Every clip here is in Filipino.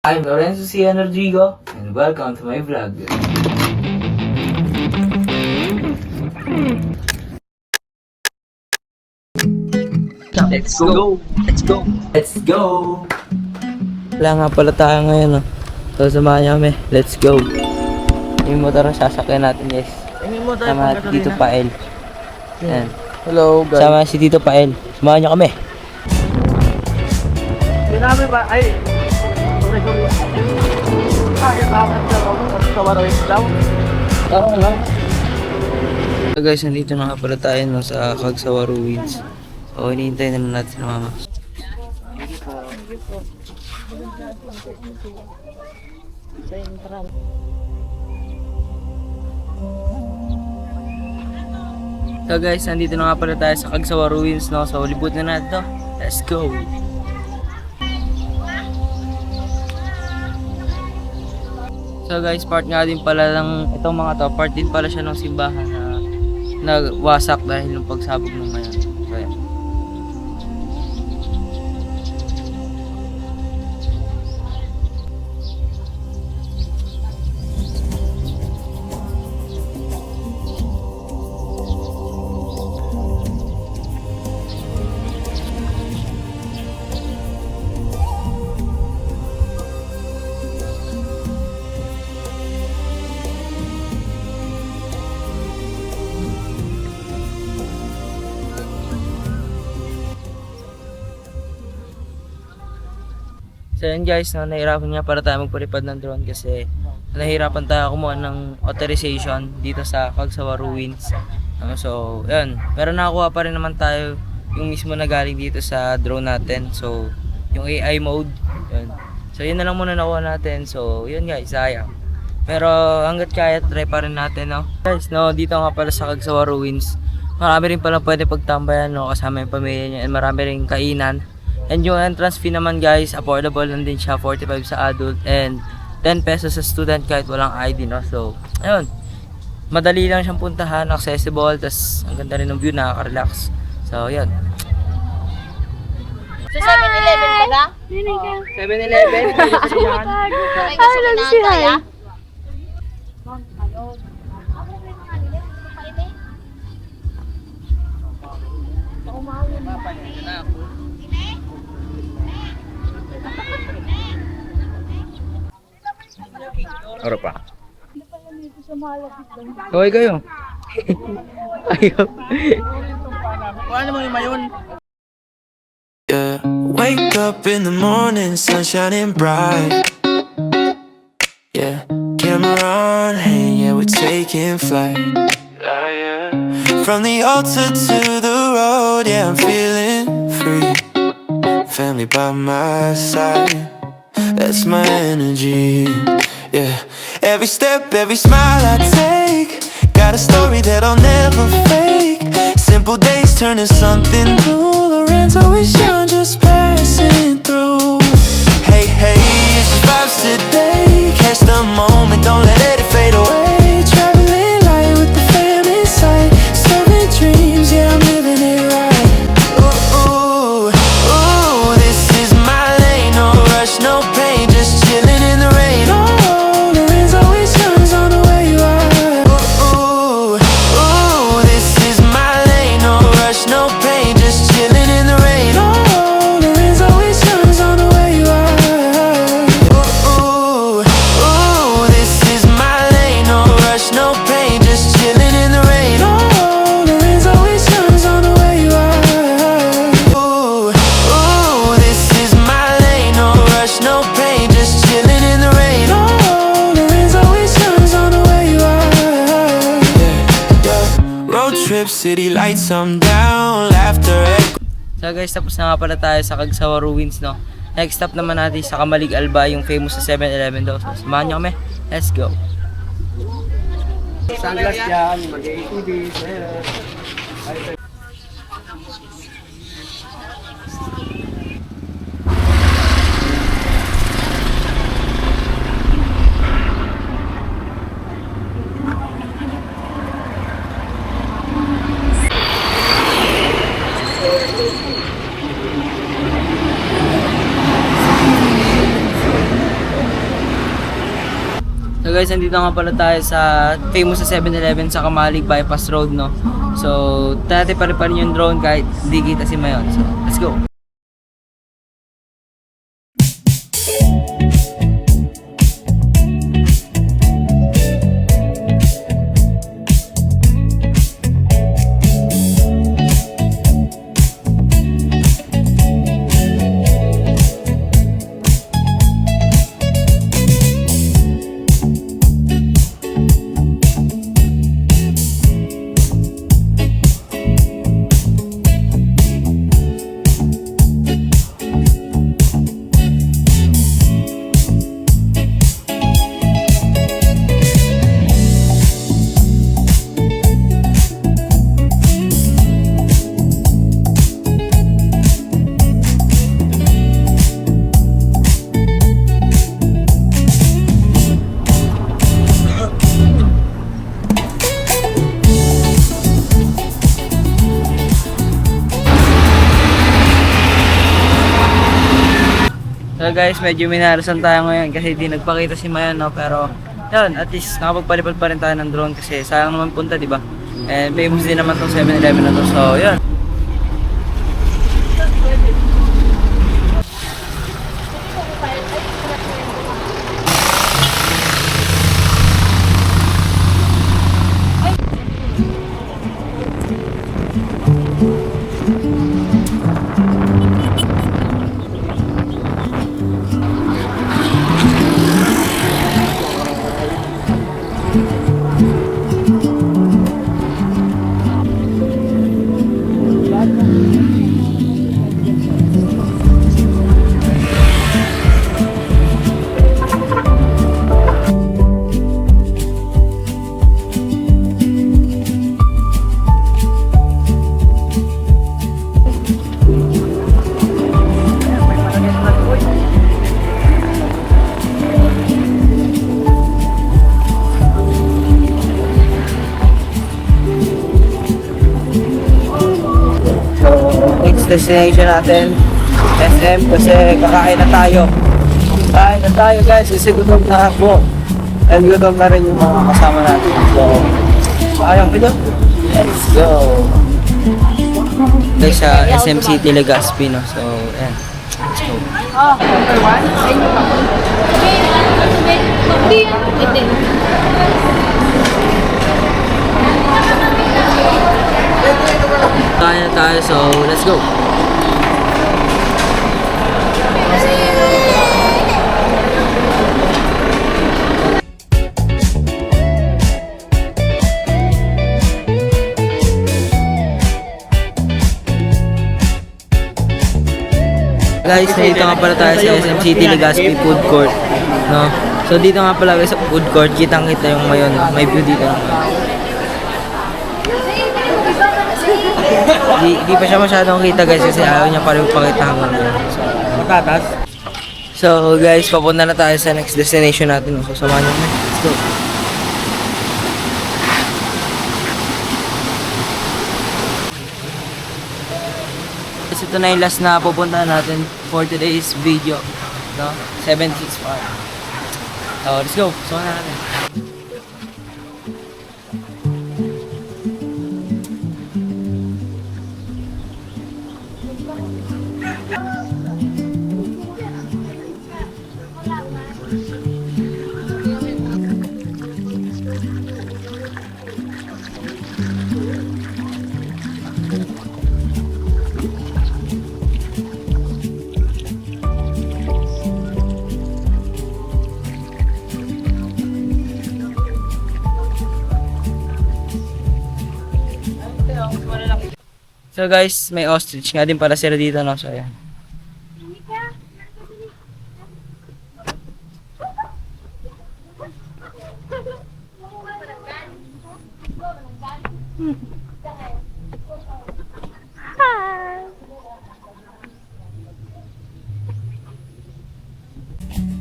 I'm Lorenzo C. Rodrigo, and welcome to my vlog. Let's go! Let's go! Let's go! Wala nga pala tayo ngayon, no? So, samahan niyo kami. Let's go! Yung motor ang sasakyan natin, guys. Sama si Tito Pael. Ayan. Hello guys. Sama si Tito Pael. Samahan niyo kami. Sinabi ba? Ay! Sorry. So guys, nandito na nga pala tayo, no, sa Cagsawa Ruins. So, hinihintay na lang natin si Mama. So guys, nandito na nga pala tayo sa Cagsawa Ruins, no? So, libot na natin to. Let's go! So guys, part nga din pala ng itong mga to, part din pala siya ng simbahan na nagwasak dahil ng pagsabog ng ngayon. So, ayan. So yun guys, no, nahirapan nga para tayo magpalipad ng drone kasi nahirapan tayo kumuha ng authorization dito sa Cagsawa Ruins. So yun, pero nakakuha pa rin naman tayo yung mismo na galing dito sa drone natin. So yung AI mode, yun. So yun na lang muna nakuha natin. So yun guys, sayang. Pero hanggat kaya, try pa rin natin, no. Guys, no, dito nga pala sa Cagsawa Ruins, marami rin pala pwede pagtambayan, no, kasama yung pamilya niya, and marami rin kainan. And yung entrance fee naman guys, affordable lang din siya, 45 sa adult and 10 pesos sa student kahit walang ID, no. So, ayun. Madali lang siyang puntahan, accessible, tas ang ganda rin ng view, nakaka-relax. So, ayun. Sa 7-Eleven ka ga? 7-Eleven? Ay, gusto ni nanay, ah? Oro pa. Okay kayo. Ayaw. Paano mo yung mayon? Yeah, wake up in the morning, sun shining bright. Yeah, camera on hand, yeah, we're taking flight. From the altar to the road, yeah, I'm feeling free. Family by my side, that's my energy. Yeah, every step, every smile I take, got a story that I'll never fake. Simple days turn to something new. Lorenzo is young, just passing through. Hey, hey, it's just vibes today. Catch the moment, don't let it fade away. Traveling light with the fam inside. Serving dreams, yeah, I'm living it right. Ooh, ooh, ooh, this is my lane. No rush, no pain, just chilling in the rain. Oh, Lorenzo is young's on the way you are. Ooh, ooh, ooh, this is my lane. No rush, no pain, just chilling in the rain. Oh, Lorenzo is young's on the way you are. Ooh, ooh, ooh, this is my lane. No rush, no pain, just chilling in the rain. Oh, Lorenzo is young's on the way you are. Ooh, ooh, this is my lane. No rush, no pain, just chilling in the rain. Oh, Lorenzo is young's on the way you are. Yeah, yeah. Road trip, city lights, I'm down. Laughter echo. So guys, tapos na nga pala tayo sa Cagsawa Ruins, no. Next stop naman natin sa Kamalig Alba, yung famous sa 7-Eleven daw. So, samahan nyo kami. Let's go. Sunglass yan, mag-ATV. So guys, nandito nga pala tayo sa famous sa 7-Eleven sa Kamalig Bypass Road, no? So, dati pa rin yung drone kahit hindi kita si Mayon. So, let's go! So guys, medyo minarasan tayo ngayon kasi di nagpakita si Mayan, no? Pero yun, at least nakapagpalipad pa rin tayo ng drone kasi sayang naman punta, di ba? And famous din naman tong 7-Eleven na to. So yun. Destination natin SM kasi kakain na tayo. Kain na tayo guys kasi gutom na ako. And gutom na rin yung mga kasama natin. So, ayong video. Let's go. Guys sa SM City Legazpi, no? So, ayan. Let's go. Kain na tayo, so let's go. Guys, dito nga pala tayo sa SM City Legazpi Food Court, no? So dito nga pala guys sa food court, kitang-kita yung Mayon, no? May view dito. Di pa siya masyadong kita guys kasi ayaw niya pa rin pakita hanggang doon. So, matatas. So guys, papunta na tayo sa next destination natin, no? So samahan niyo na. Let's go. Ito na yung last na pupuntahan natin for today's video, no? 76 Park. So, let's go. So, na natin. So guys, may ostrich nga din para sila dito, no? So ayan.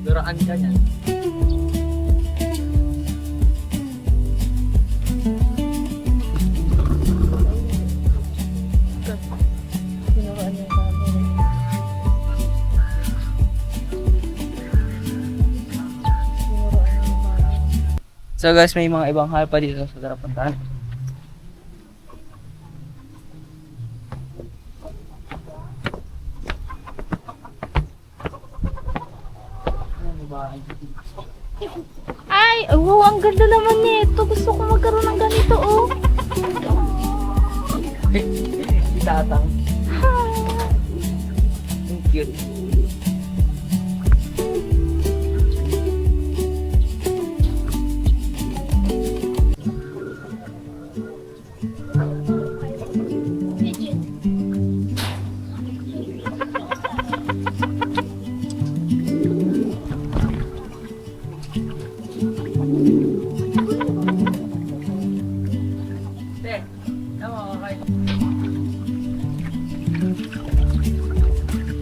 Duraan ka niyan. So guys, may mga ibang hayop pa dito sa tara puntahan. Ay, wow, ang ganda naman nito. Gusto ko magkaroon ng ganito, oh. Itatang. Cute.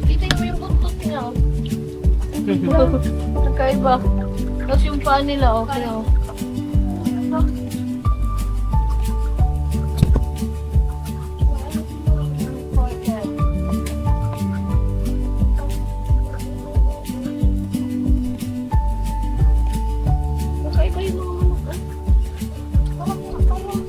Tingnan mo yung buntot niya, oh. Nagkaiba. Tapos yung paa nila, okay, oh. Nagkaiba yung mga manok, ah. Parang.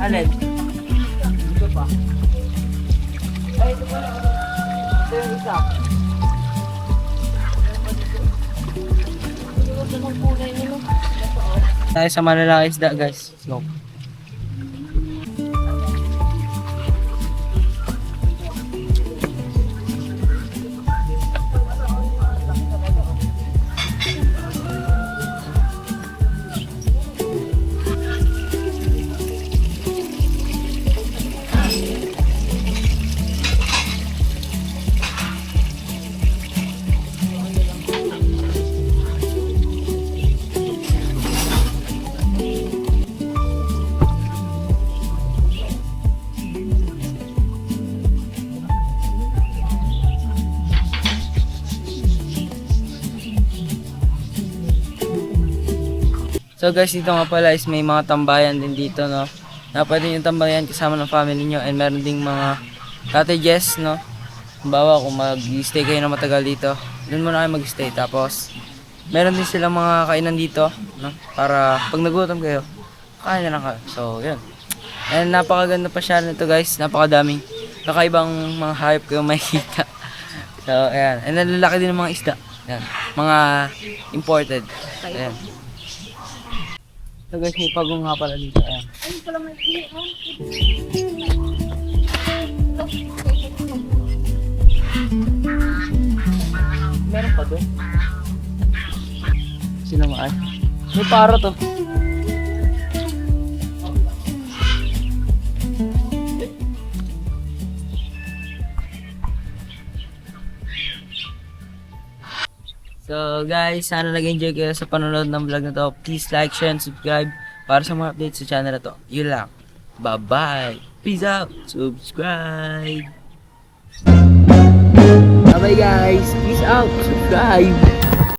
Alin? Dito pa. Ay, ito pa. Ito yung isa. Tayo sa malalang isda guys. So, So guys, dito nga pala is may mga tambayan din dito, no. Na pwede yung tambayan kasama ng family nyo, and meron ding mga cottages, no. Halimbawa kung mag-stay kayo na matagal dito, doon muna kayo mag-stay. Tapos meron din silang mga kainan dito, no, para pag nagutom kayo, kain na lang kayo. So yun. And napakaganda pa siya nito guys, napakadaming kakaibang mga hayop kayo makikita. So ayan, and lalaki din ng mga isda. Ayan, mga imported. Ayan. So guys, may pagong nga pala dito. Ayan. Ay, pala may iyan. Meron pa doon. Sino mo ay? May parrot to. So guys, sana nag-enjoy kayo sa panonood ng vlog na to. Please like, share, and subscribe para sa mga updates sa channel na to. Yun lang. Bye-bye. Peace out. Subscribe. Bye-bye guys. Peace out. Subscribe.